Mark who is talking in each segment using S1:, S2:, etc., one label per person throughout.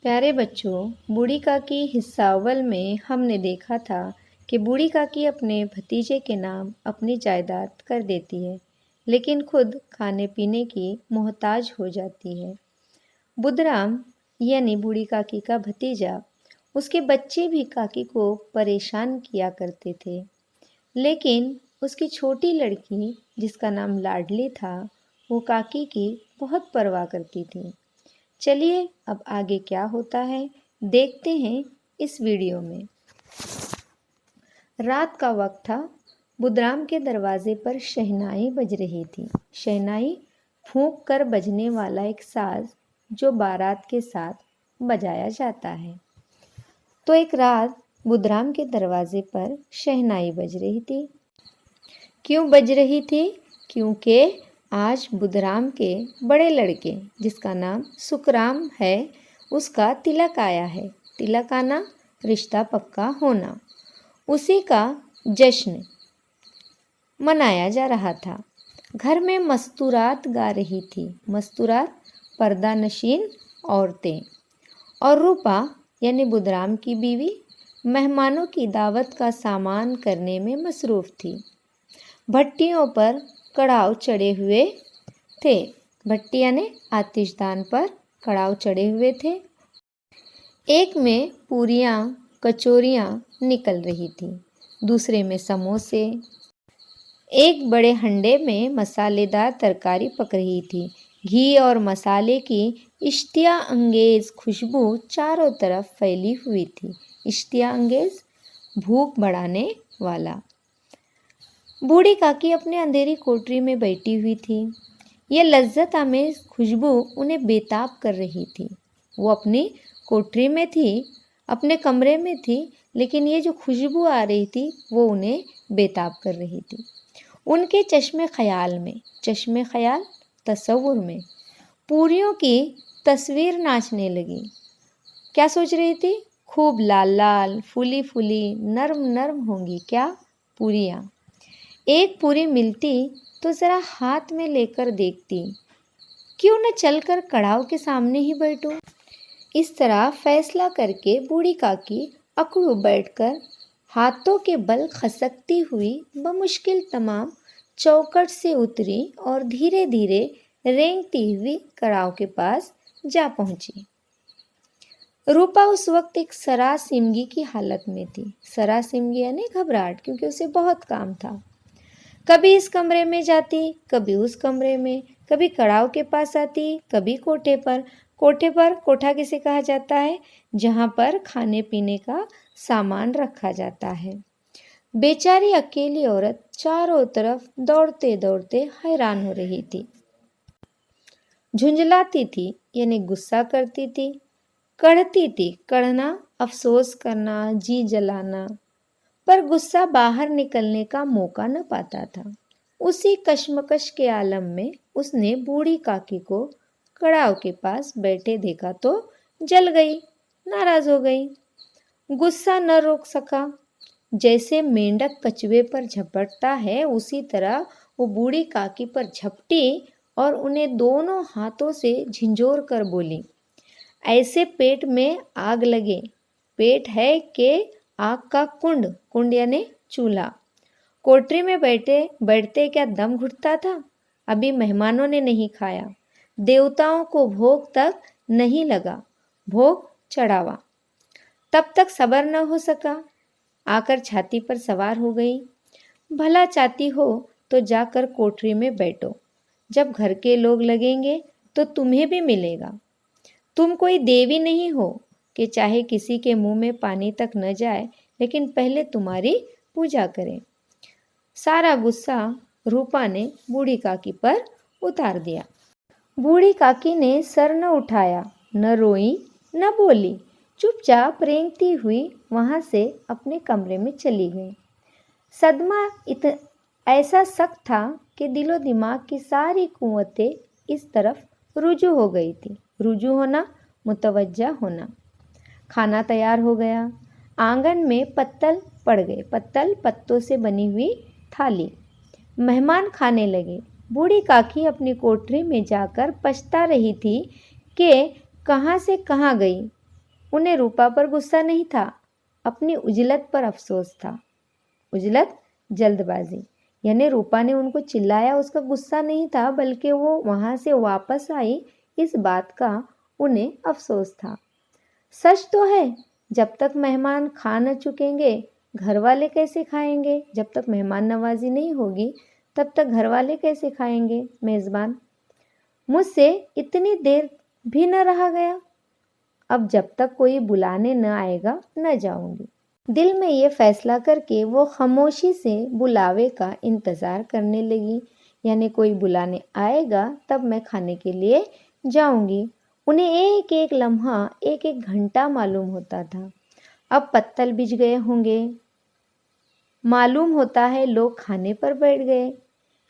S1: प्यारे बच्चों, बूढ़ी काकी हिस्सा अव्वल में हमने देखा था कि बूढ़ी काकी अपने भतीजे के नाम अपनी जायदाद कर देती है, लेकिन खुद खाने पीने की मोहताज हो जाती है। बुधराम यानी बूढ़ी काकी का भतीजा, उसके बच्चे भी काकी को परेशान किया करते थे, लेकिन उसकी छोटी लड़की जिसका नाम लाडली था, वो काकी की बहुत परवाह करती थी। चलिए अब आगे क्या होता है देखते हैं इस वीडियो में। रात का वक्त था। बुधराम के दरवाजे पर शहनाई बज रही थी। शहनाई फूंक कर बजने वाला एक साज जो बारात के साथ बजाया जाता है। तो एक रात बुधराम के दरवाजे पर शहनाई बज रही थी। क्यों बज रही थी? क्योंकि आज बुधराम के बड़े लड़के जिसका नाम सुखराम है, उसका तिलक आया है। तिलक आना, रिश्ता पक्का होना, उसी का जश्न मनाया जा रहा था। घर में मस्तूरात गा रही थी। मस्तूरात पर्दा नशीन औरतें। और रूपा यानी बुधराम की बीवी मेहमानों की दावत का सामान करने में मसरूफ़ थी। भट्टियों पर कड़ाव चढ़े हुए थे। भट्टी यानी आतिशदान पर कड़ाव चढ़े हुए थे। एक में पूरियाँ कचौरियाँ निकल रही थी, दूसरे में समोसे। एक बड़े हंडे में मसालेदार तरकारी पक रही थी। घी और मसाले की इश्तिया अंगेज खुशबू चारों तरफ फैली हुई थी। इश्तिया अंगेज, भूख बढ़ाने वाला। बूढ़ी काकी अपने अंधेरी कोठरी में बैठी हुई थी। यह लज्जत आमेज खुशबू उन्हें बेताब कर रही थी। वो अपनी कोठरी में थी, अपने कमरे में थी, लेकिन ये जो खुशबू आ रही थी वो उन्हें बेताब कर रही थी। उनके चश्मे ख्याल में, चश्मे ख्याल तसव्वुर में पूरियों की तस्वीर नाचने लगी। क्या सोच रही थी? खूब लाल लाल, फूली फूली, नर्म नर्म होंगी क्या पूरियाँ। एक पूरी मिलती तो ज़रा हाथ में लेकर देखती। क्यों न चलकर कड़ाव के सामने ही बैठूं। इस तरह फैसला करके बूढ़ी काकी अकड़ू बैठकर हाथों के बल खसकती हुई बमुश्किल तमाम चौखट से उतरी और धीरे धीरे रेंगती हुई कड़ाव के पास जा पहुंची। रूपा उस वक्त एक सरासिमगी की हालत में थी। सरासिमगी यानी घबराहट, क्योंकि उसे बहुत काम था। कभी इस कमरे में जाती, कभी उस कमरे में, कभी कड़ाव के पास आती, कभी कोठे पर। कोठे पर, कोठा किसे कहा जाता है? जहाँ पर खाने पीने का सामान रखा जाता है। बेचारी अकेली औरत चारों तरफ दौड़ते दौड़ते हैरान हो रही थी। झुंझलाती थी यानी गुस्सा करती थी, कढ़ती थी, कढ़ना अफसोस करना, जी जलाना, पर गुस्सा बाहर निकलने का मौका न पाता था। उसी कश्मकश के आलम में उसने बूढ़ी काकी को कड़ाव के पास बैठे देखा तो जल गई, नाराज हो गई। गुस्सा न रोक सका। जैसे मेंढक कछुए पर झपटता है, उसी तरह वो बूढ़ी काकी पर झपटी और उन्हें दोनों हाथों से झिंझोर कर बोली, ऐसे पेट में आग लगे। पेट है कि आग का कुंड, कुंड यानी चूल्हा। कोठरी में बैठे बैठते क्या दम घुटता था। अभी मेहमानों ने नहीं खाया, देवताओं को भोग तक नहीं लगा, भोग चढ़ावा। तब तक सब्र न हो सका, आकर छाती पर सवार हो गई। भला चाहती हो तो जाकर कोठरी में बैठो, जब घर के लोग लगेंगे तो तुम्हें भी मिलेगा। तुम कोई देवी नहीं हो कि चाहे किसी के मुंह में पानी तक न जाए, लेकिन पहले तुम्हारी पूजा करें। सारा गुस्सा रूपा ने बूढ़ी काकी पर उतार दिया। बूढ़ी काकी ने सर न उठाया, न रोई, न बोली, चुपचाप रेंगती हुई वहाँ से अपने कमरे में चली गई। सदमा ऐसा सख्त था कि दिलो दिमाग की सारी कुव्वतें इस तरफ रुजू हो गई थी। रुजू होना, मुतवज्जा होना। खाना तैयार हो गया। आंगन में पत्तल पड़ गए, पत्तल पत्तों से बनी हुई थाली। मेहमान खाने लगे। बूढ़ी काकी अपनी कोठरी में जाकर पछता रही थी कि कहाँ से कहाँ गई। उन्हें रूपा पर गुस्सा नहीं था, अपनी उजलत पर अफसोस था। उजलत, जल्दबाजी, यानी रूपा ने उनको चिल्लाया उसका गुस्सा नहीं था, बल्कि वो वहां से वापस आई इस बात का उन्हें अफसोस था। सच तो है, जब तक मेहमान खा न चुकेंगे घर वाले कैसे खाएंगे? जब तक मेहमान नवाजी नहीं होगी तब तक घर वाले कैसे खाएंगे? मेजबान, मुझसे इतनी देर भी न रहा गया। अब जब तक कोई बुलाने न आएगा न जाऊंगी। दिल में ये फैसला करके वो खामोशी से बुलावे का इंतज़ार करने लगी, यानी कोई बुलाने आएगा तब मैं खाने के लिए जाऊंगी। उन्हें एक एक लम्हा, एक एक घंटा मालूम होता था। अब पत्तल बिछ गए होंगे, मालूम होता है लोग खाने पर बैठ गए।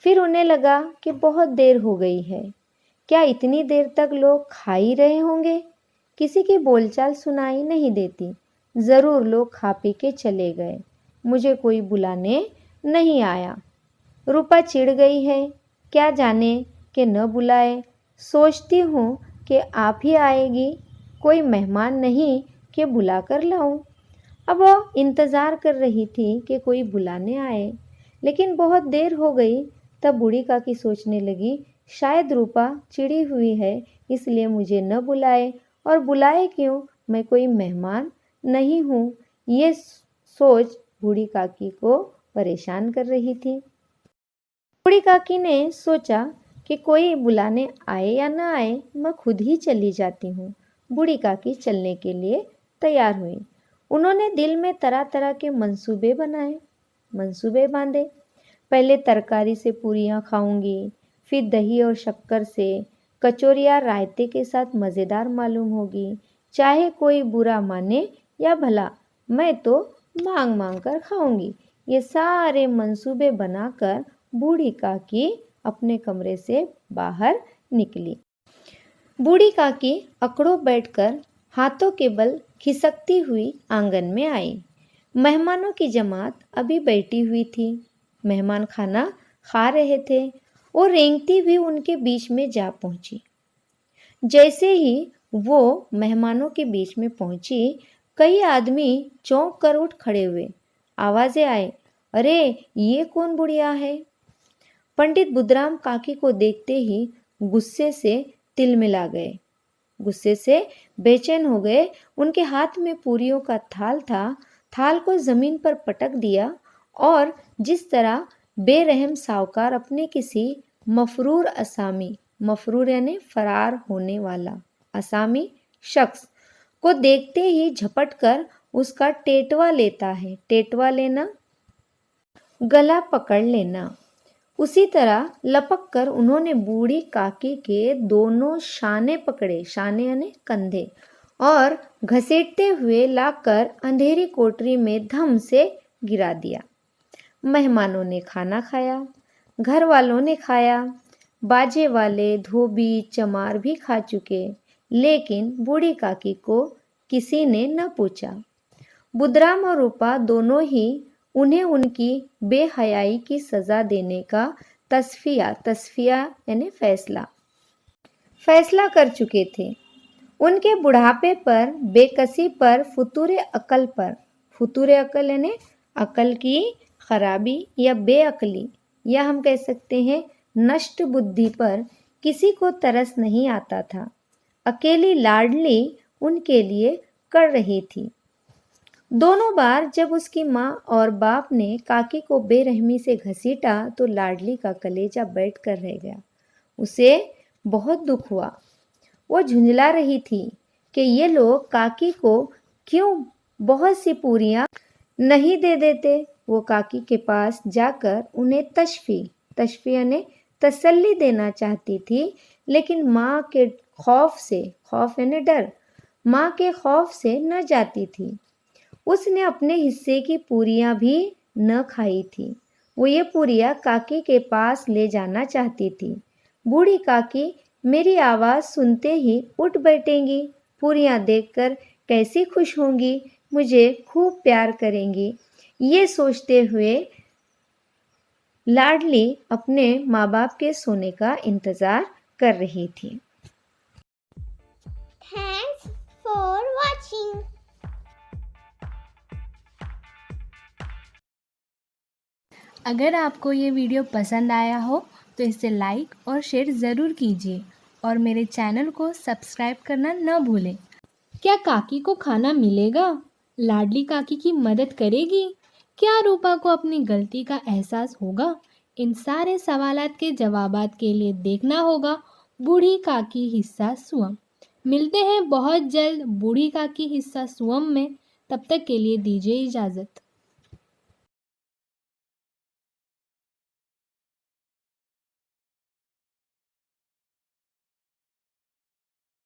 S1: फिर उन्हें लगा कि बहुत देर हो गई है। क्या इतनी देर तक लोग खा ही रहे होंगे? किसी की बोलचाल सुनाई नहीं देती। ज़रूर लोग खा पी के चले गए, मुझे कोई बुलाने नहीं आया। रूपा चिढ़ गई है, क्या जाने कि न बुलाए। सोचती हूँ कि आप ही आएगी, कोई मेहमान नहीं कि बुला कर लाऊं। अब वो इंतज़ार कर रही थी कि कोई बुलाने आए, लेकिन बहुत देर हो गई। तब बूढ़ी काकी सोचने लगी, शायद रूपा चिड़ी हुई है इसलिए मुझे न बुलाए, और बुलाए क्यों, मैं कोई मेहमान नहीं हूँ। ये सोच बूढ़ी काकी को परेशान कर रही थी। बूढ़ी काकी ने सोचा कि कोई बुलाने आए या न आए, मैं खुद ही चली जाती हूँ। बूढ़ी काकी चलने के लिए तैयार हुई। उन्होंने दिल में तरह तरह के मंसूबे बनाए, मंसूबे बांधे। पहले तरकारी से पूरियाँ खाऊंगी, फिर दही और शक्कर से, कचौरियाँ रायते के साथ मज़ेदार मालूम होगी। चाहे कोई बुरा माने या भला, मैं तो मांग मांग कर खाऊंगी। ये सारे मंसूबे बनाकर बूढ़ी काकी अपने कमरे से बाहर निकली। बूढ़ी काकी अकड़ों बैठकर हाथों के बल खिसकती हुई आंगन में आई। मेहमानों की जमात अभी बैठी हुई थी। मेहमान खाना खा रहे थे और रेंगती हुई उनके बीच में जा पहुंची। जैसे ही वो मेहमानों के बीच में पहुंची, कई आदमी चौंक कर उठ खड़े हुए। आवाजें आए, अरे ये कौन बुढ़िया है? पंडित बुधराम काकी को देखते ही गुस्से से तिलमिला गए, गुस्से से बेचैन हो गए। उनके हाथ में पूरियों का थाल था, थाल को जमीन पर पटक दिया और जिस तरह बेरहम साहूकार अपने किसी मफरूर असामी, मफरूर यानी फरार होने वाला असामी शख्स को देखते ही झपट कर उसका टेटवा लेता है, टेटवा लेना गला पकड़ लेना, उसी तरह लपक कर उन्होंने बूढ़ी काकी के दोनों शाने पकड़े, शाने यानी कंधे, और घसीटते हुए लाकर अंधेरी कोठरी में धम से गिरा दिया। मेहमानों ने खाना खाया, घर वालों ने खाया, बाजे वाले, धोबी, चमार भी खा चुके, लेकिन बूढ़ी काकी को किसी ने न पूछा। बुधराम और रूपा दोनों ही उन्हें उनकी बेहयाई की सज़ा देने का तस्फिया यानी फैसला कर चुके थे। उनके बुढ़ापे पर, बेकसी पर, फुतूरे अकल पर, फुतूरे अकल यानी अकल की खराबी या बेअकली, या हम कह सकते हैं नष्ट बुद्धि पर किसी को तरस नहीं आता था। अकेली लाडली उनके लिए कर रही थी। दोनों बार जब उसकी माँ और बाप ने काकी को बेरहमी से घसीटा तो लाडली का कलेजा बैठ कर रह गया। उसे बहुत दुख हुआ। वो झुंझला रही थी कि ये लोग काकी को क्यों बहुत सी पूरियाँ नहीं दे देते। वो काकी के पास जाकर उन्हें तशफी यानी तसल्ली देना चाहती थी, लेकिन माँ के खौफ से, खौफ यानी डर, माँ के खौफ से न जाती थी। उसने अपने हिस्से की पूरियां भी न खाई थी। वो ये पूरियां काकी के पास ले जाना चाहती थी। बूढ़ी काकी मेरी आवाज़ सुनते ही उठ बैठेंगी, पूरियां देखकर कैसी खुश होंगी, मुझे खूब प्यार करेंगी। ये सोचते हुए लाडली अपने माँ बाप के सोने का इंतज़ार कर रही थी।
S2: Thanks for for watching.
S1: अगर आपको ये वीडियो पसंद आया हो तो इसे लाइक और शेयर ज़रूर कीजिए और मेरे चैनल को सब्सक्राइब करना न भूलें। क्या काकी को खाना मिलेगा? लाडली काकी की मदद करेगी? क्या रूपा को अपनी गलती का एहसास होगा? इन सारे सवालात के जवाबात के लिए देखना होगा बूढ़ी काकी हिस्सा सुवम। मिलते हैं बहुत जल्द बूढ़ी काकी हिस्सा सुवम में। तब तक के लिए दीजिए इजाज़त।